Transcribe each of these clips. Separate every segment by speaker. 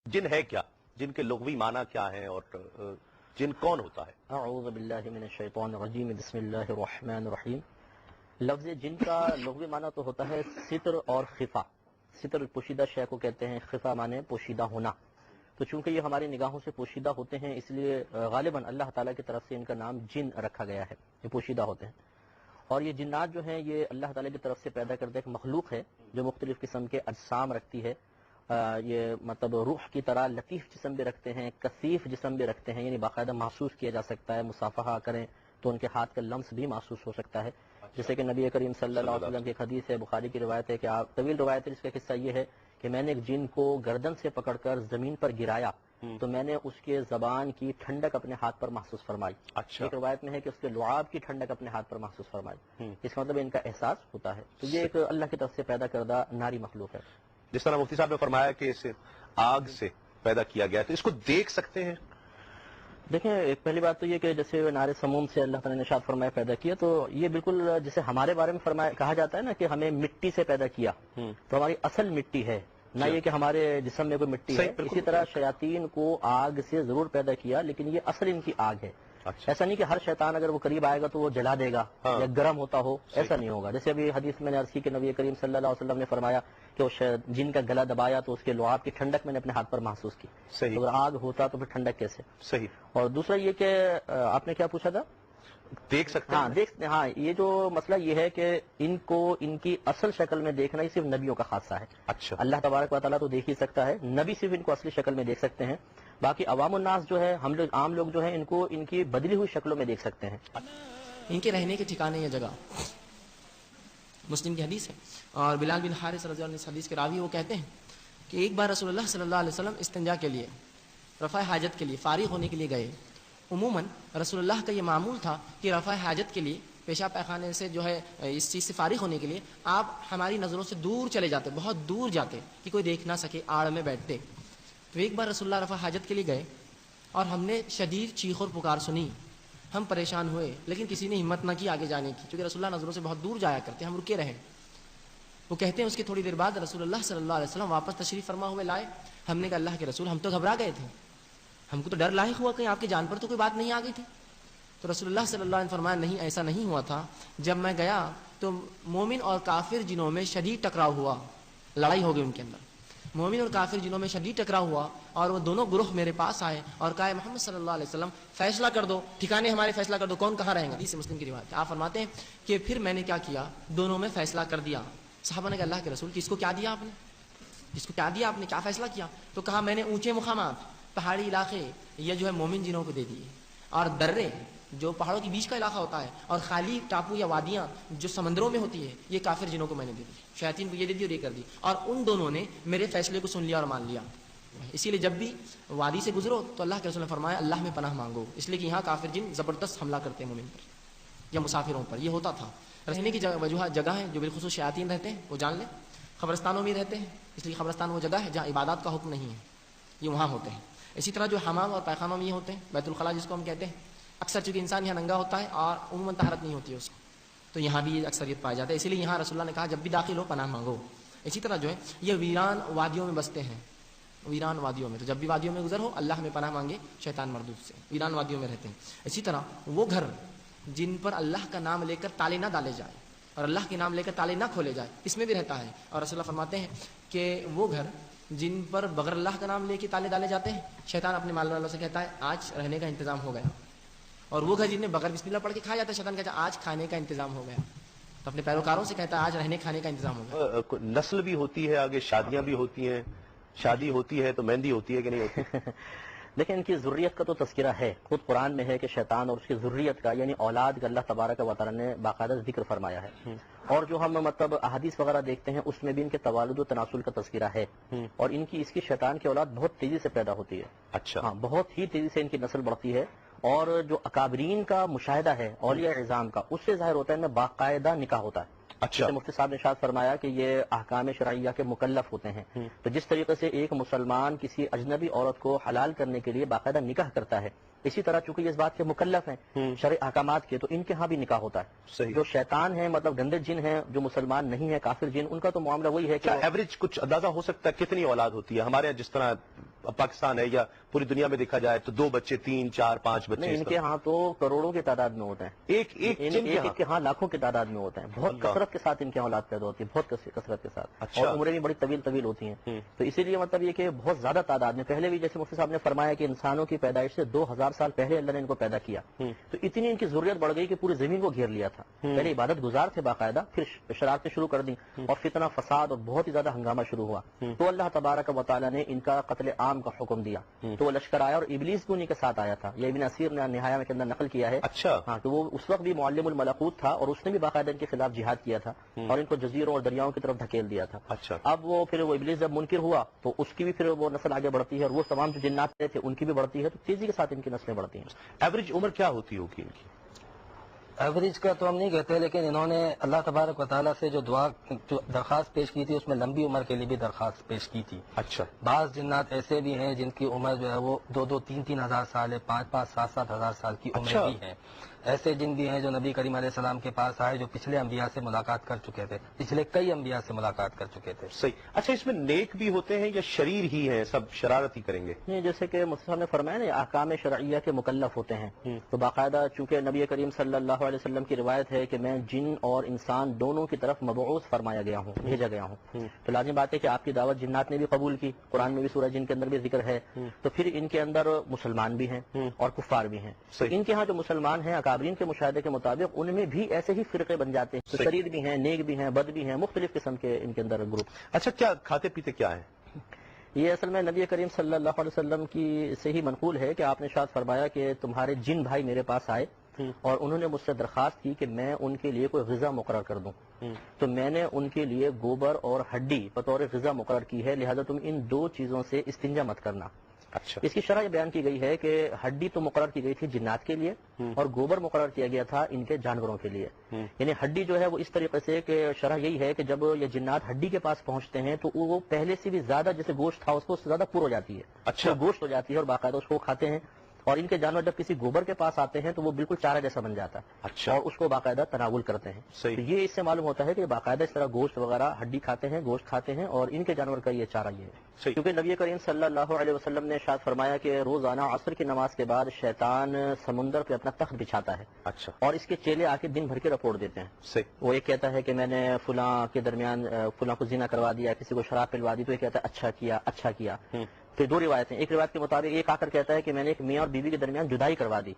Speaker 1: جن ہے کیا، جن کے لغوی معنی کیا ہیں اور جن کون ہوتا ہے؟
Speaker 2: اعوذ باللہ من الشیطان الرجیم، بسم اللہ الرحمن الرحیم۔ لفظ جن کا لغوی معنی تو ہوتا ہے ستر اور خفا۔ ستر پوشیدہ شے کو کہتے ہیں، خفا معنی پوشیدہ ہونا۔ تو چونکہ یہ ہماری نگاہوں سے پوشیدہ ہوتے ہیں، اس لیے غالباً اللہ تعالیٰ کی طرف سے ان کا نام جن رکھا گیا ہے، یہ پوشیدہ ہوتے ہیں۔ اور یہ جنات جو ہیں یہ اللہ تعالیٰ کی طرف سے پیدا کردہ ایک مخلوق ہے جو مختلف قسم کے اجسام رکھتی ہے۔ یہ مطلب روح کی طرح لطیف جسم بھی رکھتے ہیں، کثیف جسم بھی رکھتے ہیں، یعنی باقاعدہ محسوس کیا جا سکتا ہے، مصافحہ کریں تو ان کے ہاتھ کا لمس بھی محسوس ہو سکتا ہے۔ جیسے کہ نبی کریم صلی اللہ علیہ وسلم کی ایک حدیث ہے، بخاری کی روایت ہے کہ آپ، طویل روایت ہے، جس کا قصہ یہ ہے کہ میں نے ایک جن کو گردن سے پکڑ کر زمین پر گرایا تو میں نے اس کے زبان کی ٹھنڈک اپنے ہاتھ پر محسوس فرمائی۔ ایک روایت میں ہے کہ اس کے لعاب کی ٹھنڈک اپنے ہاتھ پر محسوس فرمائی۔ اس کا مطلب ان کا احساس ہوتا ہے۔ تو یہ ایک اللہ کی طرف سے پیدا کردہ ناری مخلوق ہے۔
Speaker 1: جس طرح مفتی صاحب نے فرمایا کہ اسے آگ سے پیدا کیا گیا ہے، تو اس کو دیکھ سکتے ہیں؟
Speaker 2: دیکھیں، ایک پہلی بات تو یہ کہ جیسے نار سموم سے اللہ تعالیٰ نے ارشاد فرمایا پیدا کیا، تو یہ بالکل جیسے ہمارے بارے میں فرمایا کہا جاتا ہے نا کہ ہمیں مٹی سے پیدا کیا، تو ہماری اصل مٹی ہے، نہ یہ کہ ہمارے جسم میں کوئی مٹی ہے۔ اسی طرح شیاطین کو آگ سے ضرور پیدا کیا، لیکن یہ اصل ان کی آگ ہے۔ ایسا نہیں کہ ہر شیطان اگر وہ قریب آئے گا تو وہ جلا دے گا یا گرم ہوتا ہو، ایسا نہیں ہوگا۔ جیسے ابھی حدیث میں نے عرض کی کہ نبی کریم صلی اللہ علیہ وسلم نے فرمایا کہ وہ جن کا گلا دبایا تو اس کے لعاب کی ٹھنڈک میں نے اپنے ہاتھ پر محسوس کی۔
Speaker 1: صحیح۔
Speaker 2: اگر آگ ہوتا تو پھر ٹھنڈک کیسے؟
Speaker 1: صحیح۔
Speaker 2: اور دوسرا یہ کہ آپ نے کیا پوچھا تھا؟
Speaker 1: دیکھ سکتے ہیں؟
Speaker 2: ہاں، یہ جو مسئلہ یہ ہے کہ ان کو ان کی اصل شکل میں دیکھنا ہی صرف نبیوں کا خاصہ ہے۔
Speaker 1: اچھا۔
Speaker 2: اللہ تبارک و تعالیٰ تو دیکھ ہی سکتا ہے، نبی صرف ان کو اصلی شکل میں دیکھ سکتے ہیں، باقی عوام الناس جو ہے، ہم لوگ عام لوگ جو ہیں، ان کو ان کی بدلی ہوئی شکلوں میں دیکھ سکتے ہیں۔
Speaker 3: ان کے رہنے کے ٹھکانے یا جگہ مسلم کی حدیث ہے، اور بلال بن حارث رضی اللہ عنہ اس حدیث کے راوی وہ کہتے ہیں کہ ایک بار رسول اللہ صلی اللہ علیہ وسلم استنجا کے لیے، رفع حاجت کے لیے، فارغ ہونے کے لیے گئے۔ عموماً رسول اللہ کا یہ معمول تھا کہ رفع حاجت کے لیے، پیشاب پیخانے سے جو ہے اس چیز سے فارغ ہونے کے لیے آپ ہماری نظروں سے دور چلے جاتے، بہت دور جاتے کہ کوئی دیکھ نہ سکے، آڑ میں بیٹھتے۔ تو ایک بار رسول اللہ رفع حاجت کے لیے گئے اور ہم نے شدید چیخ اور پکار سنی، ہم پریشان ہوئے، لیکن کسی نے ہمت نہ کی آگے جانے کی، کیونکہ رسول اللہ نظروں سے بہت دور جایا کرتے، ہم رکے رہے۔ وہ کہتے ہیں اس کی تھوڑی دیر بعد رسول اللہ صلی اللہ علیہ وسلم واپس تشریف فرما ہوئے لائے۔ ہم نے کہا اللہ کے رسول، ہم تو گھبرا گئے تھے، ہم کو تو ڈر لاحق ہوا کہ آپ کی جان پر تو کوئی بات نہیں آ گئی تھی۔ تو رسول اللہ صلی اللہ علیہ وسلم فرمایا نہیں، ایسا نہیں ہوا تھا، جب میں گیا تو مومن اور کافر جنوں میں شدید ٹکراؤ ہوا، لڑائی ہو گئی ان کے اندر، مومن اور کافر جنوں میں شدید ٹکراؤ ہوا، اور وہ دونوں گروہ میرے پاس آئے اور کہا محمد صلی اللہ علیہ وسلم فیصلہ کر دو، ٹھکانے ہمارے فیصلہ کر دو، کون کہاں رہیں گا۔ حدیث مسلم کی روایت ہے، آپ فرماتے ہیں کہ پھر میں نے کیا کیا، دونوں میں فیصلہ کر دیا۔ صحابہ نے کہا اللہ کے رسول کس کو کیا دیا آپ نے، اس کو کیا دیا آپ نے، کیا فیصلہ کیا؟ تو کہا میں نے اونچے مقامات، پہاڑی علاقے یہ جو ہے مومن جنوں کو دے دیے، اور درے جو پہاڑوں کے بیچ کا علاقہ ہوتا ہے، اور خالی ٹاپو یا وادیاں جو سمندروں میں ہوتی ہے، یہ کافر جنوں کو میں نے دے دی، شیاطین کو یہ دے دی اور یہ کر دی، اور ان دونوں نے میرے فیصلے کو سن لیا اور مان لیا۔ اسی لیے جب بھی وادی سے گزرو تو اللہ کے رسول نے فرمایا اللہ میں پناہ مانگو، اس لیے کہ یہاں کافر جن زبردست حملہ کرتے ہیں مومن پر یا مسافروں پر، یہ ہوتا تھا۔ رہنے کی جگہ ہیں جو بالخصوص شیاطین رہتے ہیں، وہ جان لیں، قبرستانوں میں رہتے ہیں، اس لیے قبرستان وہ جگہ ہے جہاں عبادات کا حکم نہیں ہے، یہ وہاں ہوتے ہیں۔ اسی طرح جو حمام اور پیخانوں میں یہ ہوتے ہیں، بیت الخلاء جس کو ہم کہتے ہیں، اکثر چونکہ انسان یہاں ننگا ہوتا ہے اور عموماً طہارت نہیں ہوتی ہے اس کو، تو یہاں بھی یہ اکثریت پایا جاتا ہے، اسی لیے یہاں رسول اللہ نے کہا جب بھی داخل ہو پناہ مانگو۔ اسی طرح جو ہے یہ ویران وادیوں میں بستے ہیں، ویران وادیوں میں، تو جب بھی وادیوں میں گزر ہو اللہ میں پناہ مانگے شیطان مردود سے، ویران وادیوں میں رہتے ہیں۔ اسی طرح وہ گھر جن پر اللہ کا نام لے کر تالے نہ ڈالے جائے اور اللہ کے نام لے کر تالے نہ کھولے جائے، اس میں بھی رہتا ہے، اور رسول اللہ فرماتے ہیں کہ وہ گھر جن پر بغیر اللہ کا نام لے کے تالے ڈالے جاتے ہیں، شیطان اپنے مال والوں سے کہتا ہے آج رہنے کا انتظام ہو گیا، اور وہ گھر جن میں بغیر بسم اللہ پڑھ کے کھایا جاتا ہے، شیطان کہتا ہے آج کھانے کا انتظام ہو گیا، تو اپنے پیروکاروں سے کہتا ہے آج رہنے کھانے کا انتظام ہو گیا۔
Speaker 1: نسل بھی ہوتی ہے، آگے شادیاں بھی ہوتی ہیں، شادی ہوتی ہے تو مہندی ہوتی ہے کہ نہیں ہوتی؟
Speaker 2: لیکن ان کی ذریت کا تو تذکرہ ہے، خود قرآن میں ہے کہ شیطان اور اس کی ذریت کا یعنی اولاد کا اللہ تبارک و تعالیٰ نے باقاعدہ ذکر فرمایا ہے، اور جو ہم مطلب احادیث وغیرہ دیکھتے ہیں اس میں بھی ان کے توالد و تناسل کا تذکرہ ہے، اور اس کی شیطان کی اولاد بہت تیزی سے پیدا ہوتی ہے۔
Speaker 1: اچھا۔
Speaker 2: ہاں، بہت ہی تیزی سے ان کی نسل بڑھتی ہے، اور جو اکابرین کا مشاہدہ ہے اولیاء اعظام کا، اس سے ظاہر ہوتا ہے ان میں باقاعدہ نکاح ہوتا ہے۔
Speaker 1: اچھا۔
Speaker 2: مفتی صاحب نے ارشاد فرمایا کہ یہ احکام شرعیہ کے مکلف ہوتے ہیں، تو جس طریقے سے ایک مسلمان کسی اجنبی عورت کو حلال کرنے کے لیے باقاعدہ نکاح کرتا ہے، اسی طرح چونکہ یہ اس بات کے مکلف ہیں شرعی احکامات کے، تو ان کے ہاں بھی نکاح ہوتا ہے۔ جو شیطان ہیں مطلب گندے جن ہیں، جو مسلمان نہیں ہیں کافر جن، ان کا تو معاملہ وہی ہے کہ
Speaker 1: ایوریج کچھ اندازہ ہو سکتا ہے کتنی اولاد ہوتی ہے؟ ہمارے جس طرح پاکستان ہے یا پوری دنیا میں دیکھا جائے تو 2 بچے 3 4 5 بچے
Speaker 2: نہیں، ان کے ہاں تو کروڑوں کی تعداد میں ہوتے ہیں،
Speaker 1: ایک جن
Speaker 2: ایک کے ہاں لاکھوں کی تعداد میں ہوتے ہیں، بہت کثرت کے ساتھ ان کے اولاد پیدا ہوتی ہے، بہت کثرت کے ساتھ،
Speaker 1: اچھا۔
Speaker 2: اور عمریں بھی بڑی طویل ہوتی ہیں، تو اسی لیے مطلب یہ کہ بہت زیادہ تعداد میں، پہلے بھی جیسے مفتی صاحب نے فرمایا کہ انسانوں کی پیدائش سے 2000 سال پہلے اللہ نے ان کو پیدا کیا، تو اتنی ان کی ضرورت بڑھ گئی کہ پوری زمین کو گھیر لیا تھا، پہلے عبادت گزار تھے باقاعدہ، پھر شرارتیں شروع کر دیں اور فتنہ فساد اور بہت ہی زیادہ ہنگامہ شروع ہوا، تو اللہ تبارک و تعالیٰ نے ان کا قتل عام کا حکم دیا، تو وہ لشکر آیا اور ابلیس بھی انہی کے ساتھ آیا تھا، یہ ابن اسیر نے نہایہ میں کے اندر نقل کیا ہے۔
Speaker 1: اچھا۔
Speaker 2: ہاں، تو وہ اس وقت بھی معلم الملکوت تھا اور اس نے بھی باقاعدہ ان کے خلاف جہاد کیا تھا اور ان کو جزیروں اور دریاؤں کی طرف دھکیل دیا تھا۔
Speaker 1: اچھا۔
Speaker 2: اب وہ پھر وہ ابلیس جب منکر ہوا تو اس کی بھی پھر وہ نسل آگے بڑھتی ہے، اور وہ تمام جو جنات تھے ان کی بھی بڑھتی ہے، تو تیزی کے ساتھ ان کی نسلیں بڑھتی ہیں۔
Speaker 1: ایوریج عمر کیا ہوتی ہوگی ان کی؟
Speaker 4: ایوریج کا تو ہم نہیں کہتے، لیکن انہوں نے اللہ تبارک و تعالیٰ سے جو درخواست پیش کی تھی اس میں لمبی عمر کے لیے بھی درخواست پیش کی تھی۔
Speaker 1: اچھا۔
Speaker 4: بعض جنات ایسے بھی ہیں جن کی عمر جو ہے وہ 2-3 ہزار سال ہے، 5-7 ہزار سال کی عمر بھی ہیں۔ ایسے جن بھی ہیں جو نبی کریم علیہ السلام کے پاس آئے، جو پچھلے انبیاء سے ملاقات کر چکے تھے، پچھلے کئی انبیاء سے ملاقات کر چکے تھے۔
Speaker 1: صحیح۔ اچھا، اس میں نیک بھی ہوتے ہیں یا شریر ہی ہیں، سب شرارت ہی کریں گے؟
Speaker 2: نہیں، جیسے کہ مفتی صاحب نے فرمایا نا احکام شرعیہ کے مکلف ہوتے ہیں، تو باقاعدہ چونکہ نبی کریم صلی اللہ علیہ وسلم کی روایت ہے کہ میں جن اور انسان دونوں کی طرف مبعوث فرمایا گیا ہوں، بھیجا گیا ہوں، تو لازمی بات ہے کہ آپ کی دعوت جنات نے بھی قبول کی، قرآن میں بھی سورہ جن کے اندر بھی ذکر ہے، تو پھر ان کے اندر مسلمان بھی ہیں اور کفار بھی ہیں، تو ان کے ہاں جو مسلمان ہیں اکابرین کے مشاہدے کے مطابق ان میں بھی ایسے ہی فرقے بن جاتے ہیں، تو شریر بھی ہیں، نیک بھی ہیں، بد بھی ہیں، مختلف قسم کے ان کے اندر گروپ۔
Speaker 1: اچھا، کیا کھاتے پیتے کیا ہیں؟
Speaker 2: یہ اصل میں نبی کریم صلی اللہ علیہ وسلم کی سے ہی منقول ہے کہ آپ نے ارشاد فرمایا کہ تمہارے جن بھائی میرے پاس آئے اور انہوں نے مجھ سے درخواست کی کہ میں ان کے لیے کوئی غذا مقرر کر دوں، تو میں نے ان کے لیے گوبر اور ہڈی بطور غذا مقرر کی ہے، لہذا تم ان 2 چیزوں سے استنجا مت کرنا۔
Speaker 1: اچھا۔
Speaker 2: اس کی شرح یہ بیان کی گئی ہے کہ ہڈی تو مقرر کی گئی تھی جنات کے لیے اور گوبر مقرر کیا گیا تھا ان کے جانوروں کے لیے، یعنی ہڈی جو ہے وہ اس طریقے سے کہ شرح یہی ہے کہ جب یہ جنات ہڈی کے پاس پہنچتے ہیں تو وہ پہلے سے بھی زیادہ جیسے گوشت تھا اس کو زیادہ پر ہو جاتی ہے،
Speaker 1: اچھا،
Speaker 2: گوشت ہو جاتی ہے اور باقاعدہ اس کو کھاتے ہیں، اور ان کے جانور جب کسی گوبر کے پاس آتے ہیں تو وہ بالکل چارہ جیسا بن جاتا ہے،
Speaker 1: اچھا،
Speaker 2: اور اس کو باقاعدہ تناول کرتے ہیں۔
Speaker 1: صحیح۔
Speaker 2: تو یہ اس سے معلوم ہوتا ہے کہ باقاعدہ اس طرح گوشت وغیرہ ہڈی کھاتے ہیں، گوشت کھاتے ہیں، اور ان کے جانور کا یہ چارہ یہ ہے،
Speaker 1: صحیح۔
Speaker 2: کیونکہ نبی کریم صلی اللہ علیہ وسلم نے ارشاد فرمایا کہ روزانہ عصر کی نماز کے بعد شیطان سمندر پہ اپنا تخت بچھاتا ہے،
Speaker 1: اچھا،
Speaker 2: اور اس کے چیلے آ کے دن بھر کے رپورٹ دیتے ہیں۔
Speaker 1: صحیح۔
Speaker 2: وہ ایک کہتا ہے کہ میں نے فلاں کے درمیان فلاں کو زنا کروا دیا، کسی کو شراب پلوا دی، تو یہ کہتا ہے اچھا کیا۔ پھر 2 روایتیں، ایک روایت کے مطابق ایک آ کر کہتا ہے کہ میں نے ایک میاں اور بیوی کے درمیان جدائی کروا دی،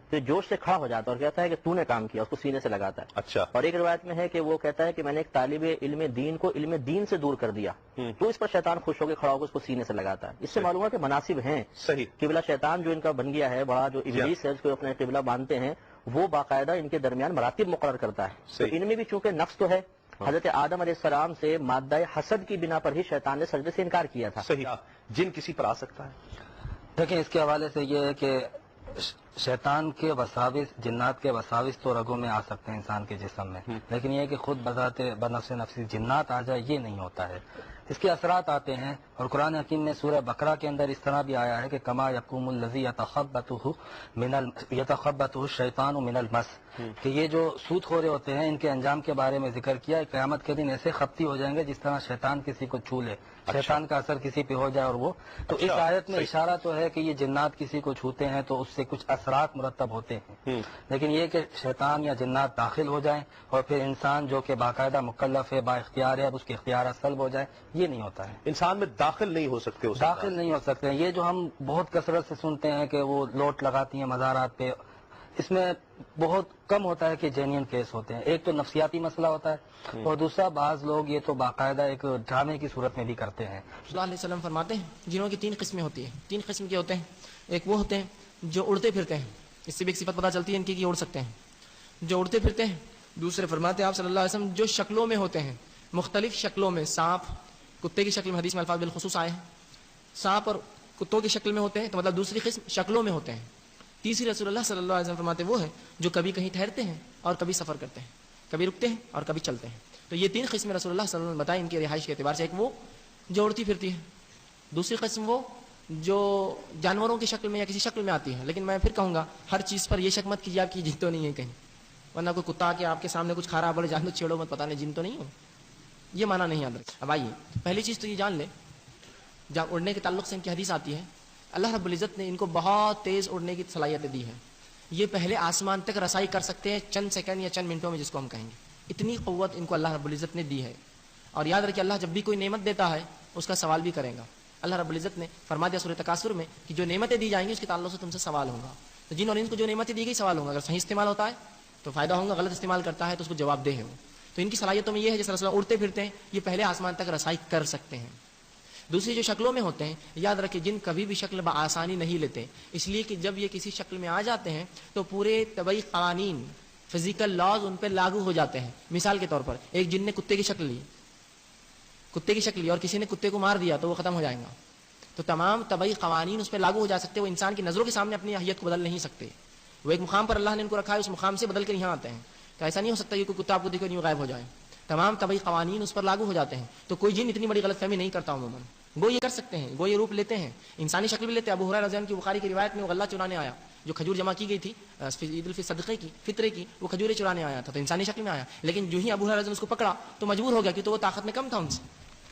Speaker 2: پھر جوش سے کھڑا ہو جاتا ہے اور کہتا ہے کہ تو نے کام کیا، اس کو سینے سے لگاتا ہے۔
Speaker 1: اچھا۔
Speaker 2: اور ایک روایت میں ہے کہ وہ کہتا ہے کہ میں نے ایک طالب علم دین کو علم دین سے دور کر دیا، تو اس پر شیطان خوش ہو کے کھڑا ہو کے اس کو سینے سے لگاتا ہے۔ اس سے معلوم ہے کہ مناسب ہیں۔
Speaker 1: صحیح۔
Speaker 2: قبلہ شیطان جو ان کا بن گیا ہے بڑا، جو ابلیس ہے اس کو اپنے قبلہ مانتے ہیں، وہ باقاعدہ ان کے درمیان مراتب مقرر کرتا ہے، تو ان میں بھی چونکہ نفس تو ہے، حضرت آدم علیہ السلام سے مادہ حسد کی بنا پر ہی شیطان نے سجدے سے انکار کیا تھا۔
Speaker 1: صحیح۔ جن کسی پر آ سکتا ہے؟
Speaker 4: دیکھیں، اس کے حوالے سے یہ ہے کہ شیطان کے وساوس، جنات کے وساوس تو رگوں میں آ سکتے ہیں انسان کے جسم میں، لیکن یہ کہ خود بذات بنفس نفسی جنات آ جائے یہ نہیں ہوتا ہے، اس کے اثرات آتے ہیں، اور قرآن حکیم میں سورہ بقرہ کے اندر اس طرح بھی آیا ہے کہ کما یقوم الذی یتخبطہ الشیطان من المس، کہ یہ جو سود خورے ہوتے ہیں ان کے انجام کے بارے میں ذکر کیا، قیامت کے دن ایسے خپتی ہو جائیں گے جس طرح شیطان کسی کو چھو لے، شیطان کا اثر کسی پہ ہو جائے، اور وہ تو اس آیت میں اشارہ تو ہے کہ یہ جنات کسی کو چھوتے ہیں تو اس سے کچھ اثرات مرتب ہوتے ہیں، لیکن یہ کہ شیطان یا جنات داخل ہو جائیں اور پھر انسان جو کہ باقاعدہ مکلف ہے، با اختیار ہے، اب اس کے اختیارات سلب ہو جائے، یہ نہیں ہوتا ہے۔
Speaker 1: انسان میں داخل نہیں ہو سکتے،
Speaker 4: داخل نہیں ہو سکتے ہیں، یہ جو ہم بہت کثرت سے سنتے ہیں کہ وہ لوٹ لگاتی ہیں مزارات پہ، اس میں بہت کم ہوتا ہے کہ جینین کیس ہوتے ہیں، ایک تو نفسیاتی مسئلہ ہوتا ہے، اور دوسرا بعض لوگ یہ تو باقاعدہ ایک ڈرامے کی صورت میں بھی کرتے ہیں۔
Speaker 3: صلی اللہ علیہ وسلم فرماتے ہیں جنہوں کی 3 قسمیں ہوتی ہیں، 3 قسم کے ہوتے ہیں، ایک وہ ہوتے ہیں جو اڑتے پھرتے ہیں، اس سے بھی ایک صفت پتہ چلتی ہے ان کی کہ اڑ سکتے ہیں، جو اڑتے پھرتے ہیں۔ دوسرے فرماتے ہیں آپ صلی اللہ علیہ وسلم جو شکلوں میں ہوتے ہیں، مختلف شکلوں میں، سانپ کتے کی شکل میں، حدیث میں الفاظ بالخصوص آئے ہیں، سانپ اور کتوں کی شکل میں ہوتے ہیں، تو مطلب دوسری قسم شکلوں میں ہوتے ہیں۔ تیسری رسول اللہ صلی اللہ علیہ وسلم فرماتے وہ ہیں جو کبھی کہیں ٹھہرتے ہیں اور کبھی سفر کرتے ہیں، کبھی رکتے ہیں اور کبھی چلتے ہیں۔ تو یہ 3 قسمیں رسول اللہ صلی اللہ علیہ وسلم بتائیں ان کی رہائش کے اعتبار سے، ایک وہ جو اڑتی پھرتی ہے، دوسری قسم وہ جو جانوروں کی شکل میں یا کسی شکل میں آتی ہے، لیکن میں پھر کہوں گا ہر چیز پر یہ شک مت کیجیے آپ کی جن تو نہیں ہے کہیں، ورنہ کوئی کتا کے آپ کے سامنے کچھ کھا رہا بولے جان تو چھیڑو مت، پتہ نہیں جن تو نہیں ہو، یہ معنی نہیں یاد رکھیں۔ اب آئیے پہلی چیز تو یہ جان لیں جہاں اڑنے کے تعلق سے ان کی حدیث آتی ہے، اللہ رب العزت نے ان کو بہت تیز اڑنے کی صلاحیتیں دی ہے. یہ پہلے آسمان تک رسائی کر سکتے ہیں چند سیکنڈ یا چند منٹوں میں، جس کو ہم کہیں گے. اتنی قوت ان کو اللہ رب العزت نے دی ہے. اور یاد رکھیے اللہ جب بھی کوئی نعمت دیتا ہے اس کا سوال بھی کرے گا. اللہ رب العزت نے فرما دیا سورہ تکاثر میں کہ جو نعمتیں دی جائیں گی اس کے تعلق سے تم سے سوال ہوگا. تو جن اور انس کو جو نعمتیں دی گئی سوال ہوگا. اگر صحیح استعمال ہوتا ہے تو فائدہ ہوگا، غلط استعمال کرتا ہے تو اس کو جواب دہ ہے وہ. تو ان کی صلاحیتوں میں یہ ہے جس طرح اڑتے پھرتے ہیں یہ پہلے آسمان تک رسائی کر سکتے ہیں. دوسری جو شکلوں میں ہوتے ہیں یاد رکھیں جن کبھی بھی شکل بآسانی نہیں لیتے، اس لیے کہ جب یہ کسی شکل میں آ جاتے ہیں تو پورے طبعی قوانین فزیکل لاز ان پہ لاگو ہو جاتے ہیں. مثال کے طور پر ایک جن نے کتے کی شکل لی اور کسی نے کتے کو مار دیا تو وہ ختم ہو جائے گا. تو تمام طبعی قوانین اس پہ لاگو ہو جا سکتے ہیں. وہ انسان کی نظروں کے سامنے اپنی اہلیت کو بدل نہیں سکتے. وہ ایک مقام پر اللہ نے ان کو رکھا ہے، اس مقام سے بدل کر یہاں آتے ہیں. تو ایسا نہیں ہو سکتا کہ کوئی کتا آپ کو دیکھو نہیں غائب ہو جائے. تمام طبعی قوانین اس پر لاگو ہو جاتے ہیں. تو کوئی جن اتنی بڑی غلط فہمی نہیں کرتا عموماً. وہ یہ کر سکتے ہیں، وہ یہ روپ لیتے ہیں، انسانی شکل بھی لیتے ہیں. ابو ہریرہ رضی اللہ عنہ کی بخاری کی روایت میں وہ غلہ چرانے آیا، جو کھجور جمع کی گئی تھی عید الفطر صدقے کی، فطرے کی، وہ کھجوریں چرانے آیا تھا. تو انسانی شکل میں آیا، لیکن جو ہی ابو ہریرہ رضی اللہ عنہ اس کو پکڑا تو مجبور ہو گیا کہ تو وہ طاقت میں کم تھا ان سے.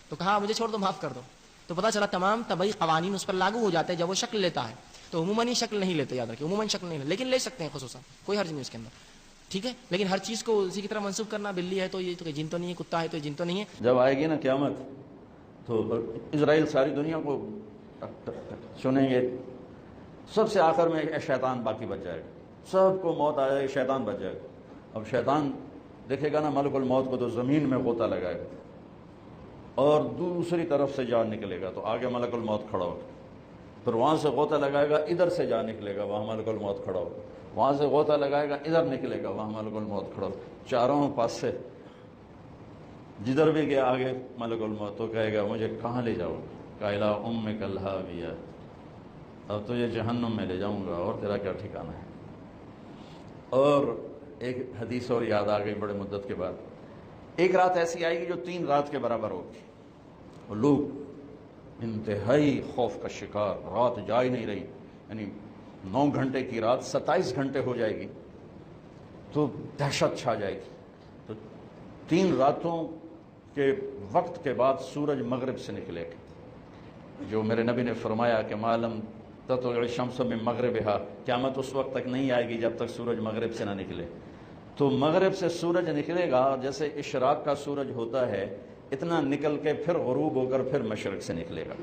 Speaker 3: تو کہا مجھے چھوڑ دو، معاف کر دو. تو پتہ چلا تمام طبعی قوانین اس پر لاگو ہو جاتے ہیں جب وہ شکل لیتا ہے. تو عموماً شکل نہیں لیتے، یاد رکھیں عموماً شکل نہیں لیتے، لیکن لے سکتے ہیں خصوصاً، کوئی حرج نہیں اس کے اندر. ٹھیک ہے، لیکن ہر چیز کو اسی کی طرح منسوخ کرنا، بلی ہے تو یہ تو جن تو نہیں ہے، کتا ہے تو یہ جن تو نہیں ہے.
Speaker 5: جب آئے گی نا قیامت تو اسرائیل ساری دنیا کو سنیں گے. سب سے آخر میں شیطان باقی بچ جائے گا. سب کو موت آ جائے گی، شیطان بچ جائے گا. اب شیطان دیکھے گا نا ملک الموت کو تو زمین میں غوطہ لگائے گا اور دوسری طرف سے جان نکلے گا. تو آگے ملک الموت کھڑا ہوگا، پھر وہاں سے غوطہ لگائے گا، ادھر سے جان نکلے گا، وہاں ملک الموت کھڑا ہوگا. وہاں سے غوطہ لگائے گا، ادھر نکلے گا، وہاں ملک الموت کھڑا ہوگا. چاروں پاس سے جدھر بھی گیا آگے ملک الموت تو کہے گا مجھے کہاں لے جاؤ گا؟ قائلہ امک الہاویہ، اب تجھے جہنم میں لے جاؤں گا اور تیرا کیا ٹھکانہ ہے. اور ایک حدیث اور یاد آ گئی بڑے مدت کے بعد. ایک رات ایسی آئے گی جو 3 رات کے برابر ہوگی، اور لوگ انتہائی خوف کا شکار، رات جا ہی نہیں رہی، یعنی 9 گھنٹے کی رات 27 گھنٹے ہو جائے گی تو دہشت چھا جائے گی. تو 3 راتوں کے وقت کے بعد سورج مغرب سے نکلے گا، جو میرے نبی نے فرمایا کہ معلوم تطلع الشمس من مغربہا، قیامت اس وقت تک نہیں آئے گی جب تک سورج مغرب سے نہ نکلے. تو مغرب سے سورج نکلے گا، جیسے اشراق کا سورج ہوتا ہے اتنا نکل کے پھر غروب ہو کر پھر مشرق سے نکلے گا.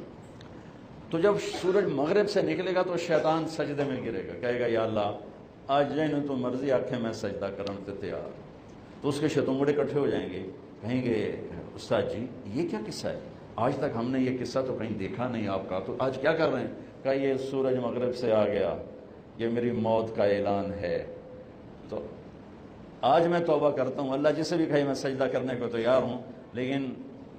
Speaker 5: تو جب سورج مغرب سے نکلے گا تو شیطان سجدے میں گرے گا، کہے گا یا اللہ آج جائیں تو مرضی آنکھیں میں سجدہ کرنے تے تیار. تو اس کے شتنگڑے اکٹھے ہو جائیں گے، کہیں گے استاد جی یہ کیا قصہ ہے؟ آج تک ہم نے یہ قصہ تو کہیں دیکھا نہیں آپ کا، تو آج کیا کر رہے ہیں؟ کہا یہ سورج مغرب سے آ گیا، یہ میری موت کا اعلان ہے. تو آج میں توبہ کرتا ہوں، اللہ جسے بھی کہے میں سجدہ کرنے کو تیار ہوں، لیکن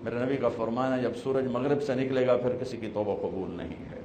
Speaker 5: میرے نبی کا فرمان ہے جب سورج مغرب سے نکلے گا پھر کسی کی توبہ قبول نہیں ہے.